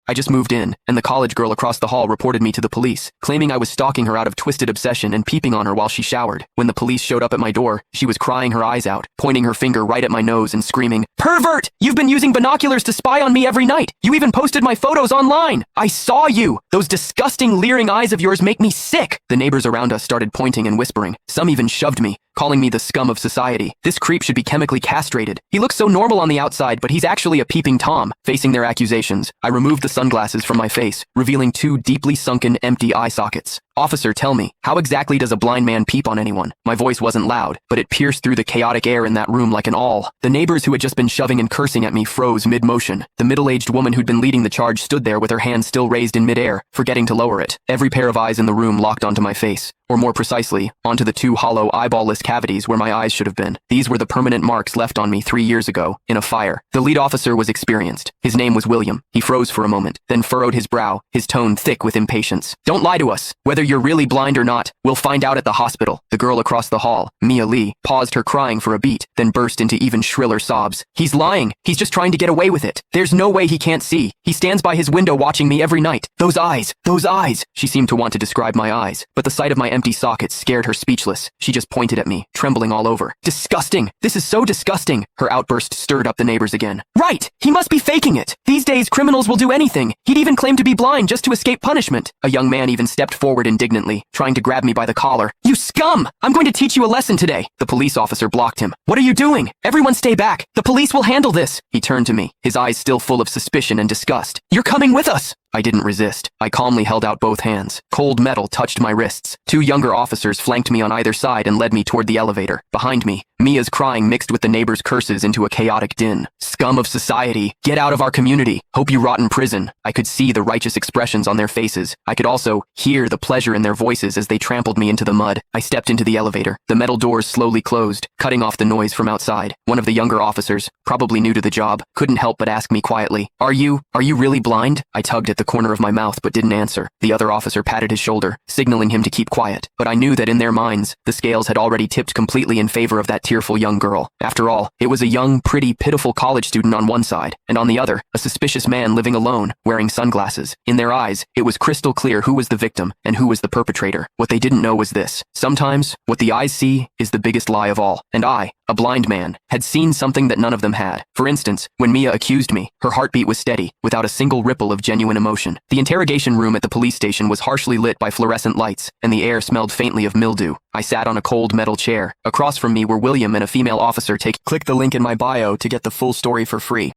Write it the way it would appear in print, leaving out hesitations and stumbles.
I just moved in, and the college girl across the hall reported me to the police, claiming I was stalking her out of twisted obsession and peeping on her while she showered. When the police showed up at my door, she was crying her eyes out, pointing her finger right at my nose and screaming, "Pervert! You've been using binoculars to spy on me every night! You even posted my photos online! I saw you! Those disgusting leering eyes of yours make me sick!" The neighbors around us started pointing and whispering. Some even shoved me, calling me the scum of society. This creep should be chemically castrated. He looks so normal on the outside, but he's actually a peeping Tom. Facing their accusations, I removed the sunglasses from my face, revealing two deeply sunken, empty eye sockets. "Officer, tell me, how exactly does a blind man peep on anyone?" My voice wasn't loud, but it pierced through the chaotic air in that room like an awl. The neighbors who had just been shoving and cursing at me froze mid-motion. The middle-aged woman who'd been leading the charge stood there with her hand still raised in mid-air, forgetting to lower it. Every pair of eyes in the room locked onto my face, or more precisely, onto the two hollow, eyeball-less cavities where my eyes should have been. These were the permanent marks left on me 3 years ago, in a fire. The lead officer was experienced. His name was William. He froze for a moment, then furrowed his brow, his tone thick with impatience. "Don't lie to us. Whether you're really blind or not, we'll find out at the hospital." The girl across the hall, Mia Lee, paused her crying for a beat, then burst into even shriller sobs. "He's lying. He's just trying to get away with it. There's no way he can't see. He stands by his window watching me every night. Those eyes, those eyes." She seemed to want to describe my eyes, but the sight of my empty sockets scared her speechless. She just pointed at me, trembling all over. "Disgusting! This is so disgusting!" Her outburst stirred up the neighbors again. "Right! He must be faking it! These days, criminals will do anything. He'd even claim to be blind just to escape punishment." A young man even stepped forward indignantly, trying to grab me by the collar. "You scum! I'm going to teach you a lesson today." The police officer blocked him. "What are you doing? Everyone stay back. The police will handle this." He turned to me, his eyes still full of suspicion and disgust. "You're coming with us." I didn't resist. I calmly held out both hands. Cold metal touched my wrists. Two younger officers flanked me on either side and led me toward the elevator. Behind me, Mia's crying mixed with the neighbors' curses into a chaotic din. "Scum of society! Get out of our community! Hope you rot in prison!" I could see the righteous expressions on their faces. I could also hear the pleasure in their voices as they trampled me into the mud. I stepped into the elevator. The metal doors slowly closed, cutting off the noise from outside. One of the younger officers, probably new to the job, couldn't help but ask me quietly, Are you really blind?" I tugged at the corner of my mouth but didn't answer. The other officer patted his shoulder, signaling him to keep quiet. But I knew that in their minds, the scales had already tipped completely in favor of that tearful young girl. After all, it was a young, pretty, pitiful college student on one side, and on the other, a suspicious man living alone, wearing sunglasses. In their eyes, it was crystal clear who was the victim and who was the perpetrator. What they didn't know was this. Sometimes, what the eyes see is the biggest lie of all. And I, a blind man, had seen something that none of them had. For instance, when Mia accused me, her heartbeat was steady, without a single ripple of genuine emotion. The interrogation room at the police station was harshly lit by fluorescent lights, and the air smelled faintly of mildew. I sat on a cold metal chair. Across from me were William and a female officer. Click the link in my bio to get the full story for free.